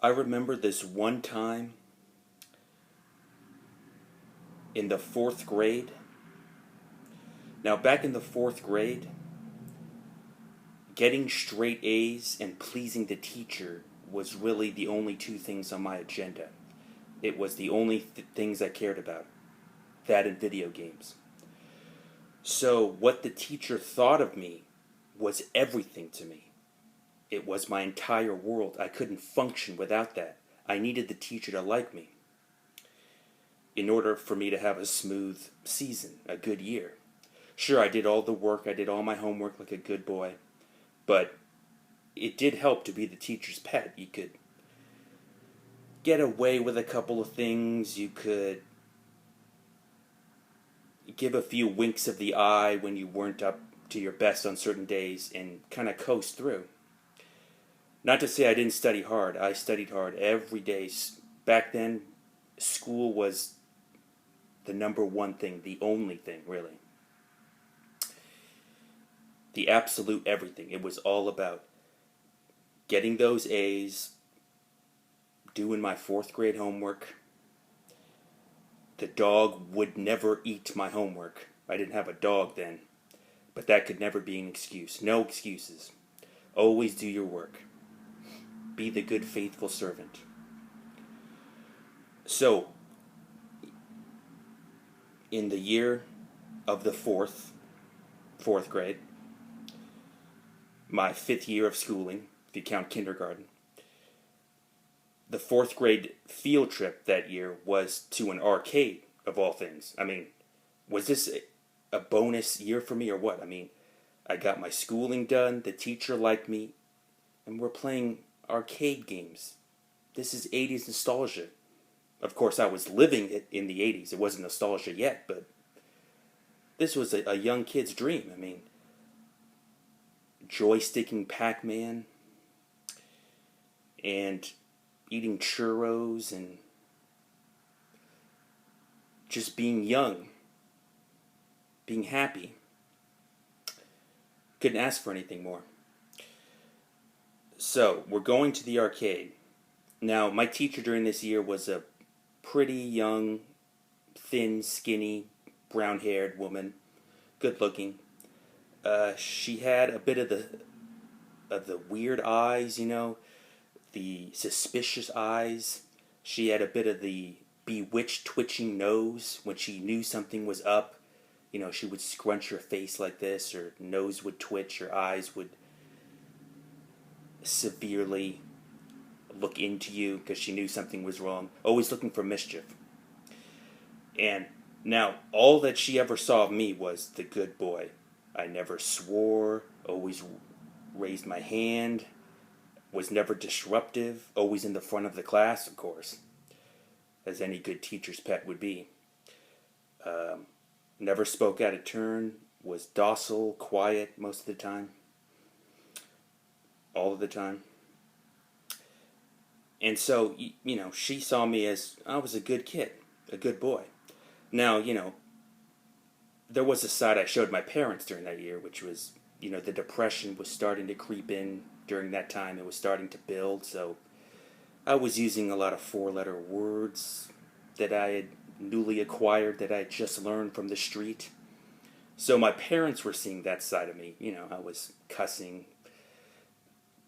I remember this one time in the fourth grade. Now, back in the fourth grade, getting straight A's and pleasing the teacher was really the only two things on my agenda. It was the only things I cared about. That and video games. So, what the teacher thought of me was everything to me. It was my entire world. I couldn't function without that. I needed the teacher to like me in order for me to have a smooth season, a good year. Sure, I did all the work, I did all my homework like a good boy, but it did help to be the teacher's pet. You could get away with a couple of things, you could give a few winks of the eye when you weren't up to your best on certain days and kind of coast through. Not to say I didn't study hard. I studied hard every day. Back then, school was the number one thing, the only thing, really. The absolute everything. It was all about getting those A's, doing my fourth grade homework. The dog would never eat my homework. I didn't have a dog then, but that could never be an excuse. No excuses. Always do your work. Be the good, faithful servant. So, in the year of the fourth grade, my fifth year of schooling, if you count kindergarten, the fourth grade field trip that year was to an arcade, of all things. I mean, was this a bonus year for me or what? I mean, I got my schooling done, the teacher liked me, and we're playing arcade games. This is 80s nostalgia. Of course, I was living it in the 80s. It wasn't nostalgia yet, but this was a young kid's dream. I mean, joysticking Pac-Man and eating churros and just being young, being happy. Couldn't ask for anything more. So, we're going to the arcade. Now, my teacher during this year was a pretty young, thin, skinny, brown-haired woman, good-looking. She had a bit of the weird eyes, the suspicious eyes. She had a bit of the bewitched, twitching nose. When she knew something was up, she would scrunch her face like this, her nose would twitch, her eyes would severely look into you because she knew something was wrong, always looking for mischief. And now, all that she ever saw of me was the good boy. I never swore, always raised my hand, was never disruptive, always in the front of the class, of course, as any good teacher's pet would be. Never spoke out of turn, was docile, quiet most of the time, all of the time. And so, she saw me as I was a good kid, a good boy. Now, there was a side I showed my parents during that year, which was, the depression was starting to creep in during that time. It was starting to build, so I was using a lot of four-letter words that I had newly acquired, that I had just learned from the street. So my parents were seeing that side of me. I was cussing.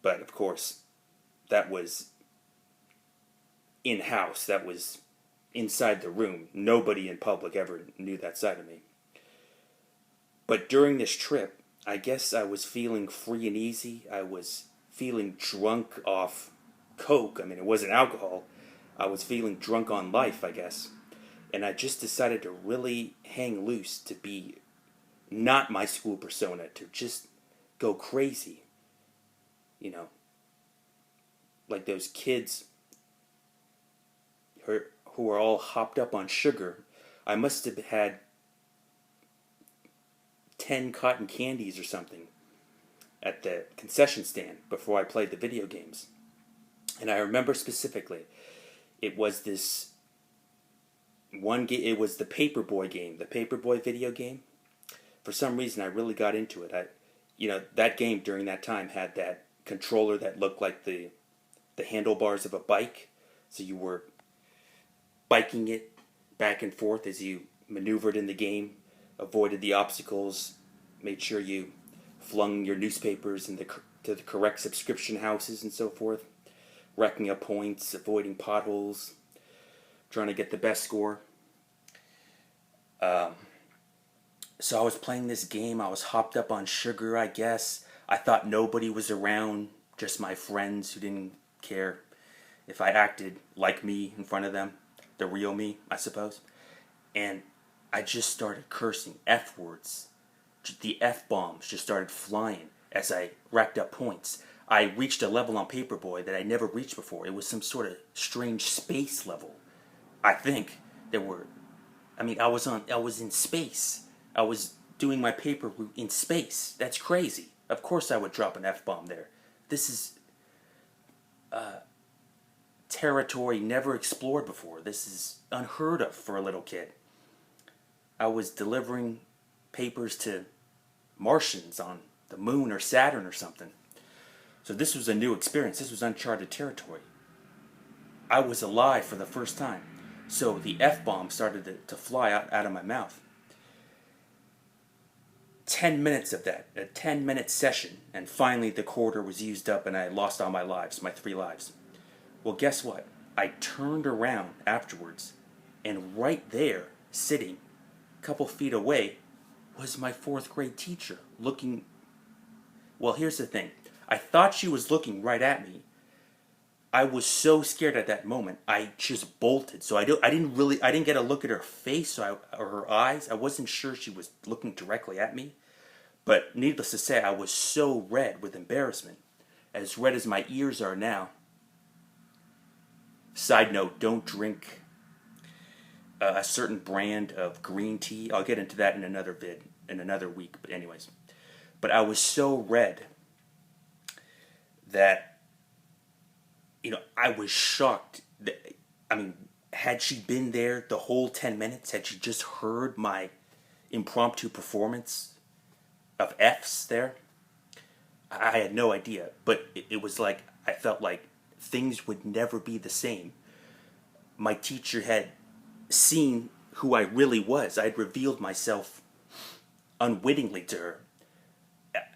But, of course, that was in-house. That was inside the room. Nobody in public ever knew that side of me. But during this trip, I guess I was feeling free and easy. I was feeling drunk off coke. I mean, it wasn't alcohol. I was feeling drunk on life, I guess. And I just decided to really hang loose, to be not my school persona, to just go crazy. Like those kids who are all hopped up on sugar. I must have had 10 cotton candies or something at the concession stand before I played the video games. And I remember specifically, it was this one game. It was the Paperboy game, the Paperboy video game. For some reason, I really got into it. That game during that time had that controller that looked like the the handlebars of a bike. So you were biking it back and forth as you maneuvered in the game, avoided the obstacles, made sure you flung your newspapers to the correct subscription houses and so forth, racking up points, avoiding potholes, trying to get the best score. So I was playing this game. I was hopped up on sugar, I guess. I thought nobody was around, just my friends who didn't care if I acted like me in front of them, the real me, I suppose. And I just started cursing F words. The F bombs just started flying as I racked up points. I reached a level on Paperboy that I never reached before. It was some sort of strange space level. I think there were. I was in space. I was doing my paper route in space. That's crazy. Of course I would drop an F bomb there. This is territory never explored before. This is unheard of for a little kid. I was delivering papers to Martians on the moon or Saturn or something. So this was a new experience. This was uncharted territory. I was alive for the first time. So the F-bomb started to fly out of my mouth. 10 minutes of that, a 10-minute session, and finally the quarter was used up and I lost all my lives, my 3 lives. Well, guess what? I turned around afterwards, and right there, sitting a couple feet away, was my 4th grade teacher looking. Well, here's the thing. I thought she was looking right at me. I was so scared at that moment, I just bolted. So I didn't get a look at her face or her eyes. I wasn't sure she was looking directly at me. But needless to say, I was so red with embarrassment, as red as my ears are now. Side note, don't drink a certain brand of green tea. I'll get into that in another week. But anyways, I was so red that, I was shocked. Had she been there the whole 10 minutes, had she just heard my impromptu performance of F's there, I had no idea. But it was like, I felt like things would never be the same. My teacher had seen who I really was. I had revealed myself unwittingly to her.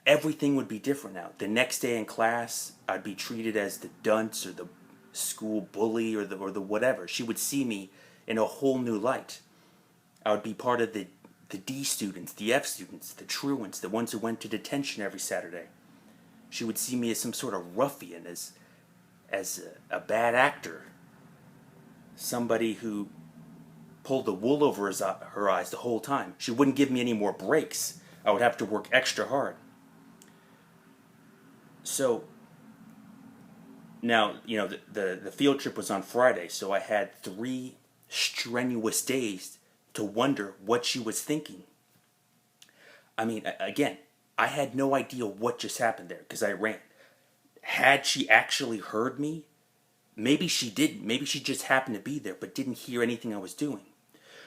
Everything would be different now. The next day in class, I'd be treated as the dunce or the school bully or the whatever. She would see me in a whole new light. I would be part of the D students, the F students, the truants, the ones who went to detention every Saturday. She would see me as some sort of ruffian, as a bad actor, somebody who pulled the wool over her eyes the whole time. She wouldn't give me any more breaks. I would have to work extra hard. So now, the field trip was on Friday, so I had 3 strenuous days to wonder what she was thinking. Again, I had no idea what just happened there because I ran. Had she actually heard me? Maybe she didn't. Maybe she just happened to be there but didn't hear anything I was doing.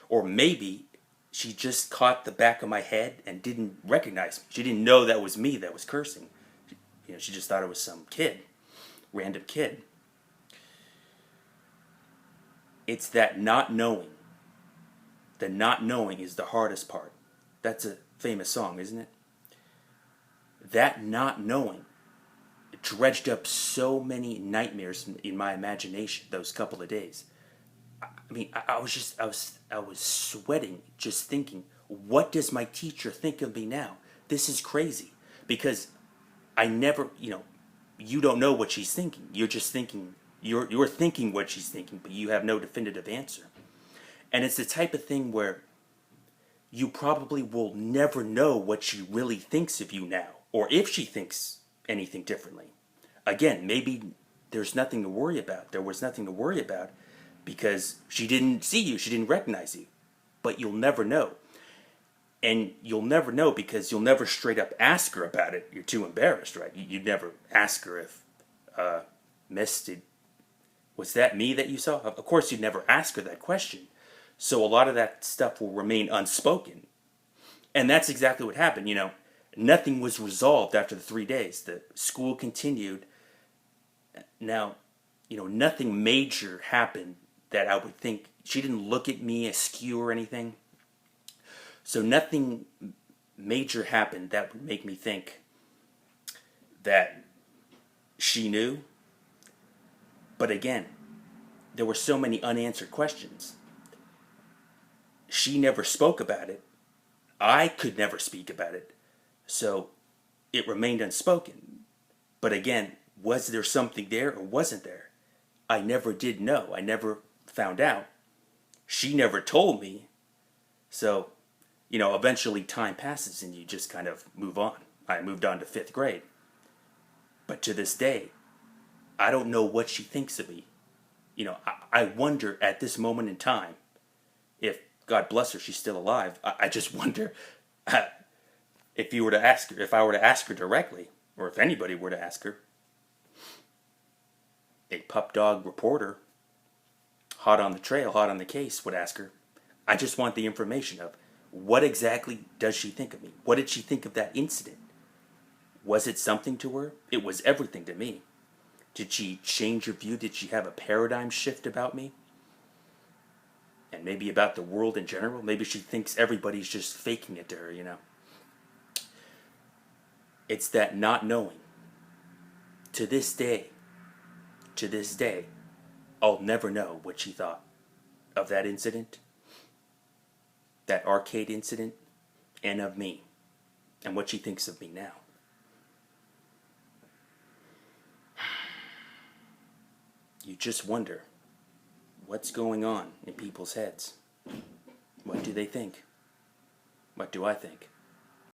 Or maybe she just caught the back of my head and didn't recognize me. She didn't know that was me that was cursing. She just thought it was some kid, random kid. It's that not knowing. The not knowing is the hardest part. That's a famous song, isn't it? That not knowing dredged up so many nightmares in my imagination those couple of days. I was sweating just thinking, what does my teacher think of me now? This is crazy. Because I never, you don't know what she's thinking. You're just thinking, you're thinking what she's thinking, but you have no definitive answer. And it's the type of thing where you probably will never know what she really thinks of you now, or if she thinks anything differently. Again, maybe there's nothing to worry about. There was nothing to worry about because she didn't see you, she didn't recognize you. But you'll never know. And you'll never know because you'll never straight up ask her about it. You're too embarrassed, right? You'd never ask her if, Miss, was that me that you saw? Of course, you'd never ask her that question. So a lot of that stuff will remain unspoken. And that's exactly what happened, Nothing was resolved after the 3 days. The school continued. Now, nothing major happened that I would think. She didn't look at me askew or anything. So nothing major happened that would make me think that she knew. But again, there were so many unanswered questions. She never spoke about it. I could never speak about it. So it remained unspoken. But again, was there something there or wasn't there? I never did know. I never found out. She never told me. So, eventually time passes and you just kind of move on. I moved on to 5th grade. But to this day, I don't know what she thinks of me. I wonder at this moment in time, if, God bless her, she's still alive, I just wonder if I were to ask her directly, or if anybody were to ask her, a pup dog reporter, hot on the trail, hot on the case, would ask her, I just want the information of what exactly does she think of me? What did she think of that incident? Was it something to her? It was everything to me. Did she change her view? Did she have a paradigm shift about me? And maybe about the world in general? Maybe she thinks everybody's just faking it to her, It's that not knowing. To this day, I'll never know what she thought of that incident, that arcade incident, and of me, and what she thinks of me now. You just wonder what's going on in people's heads. What do they think? What do I think?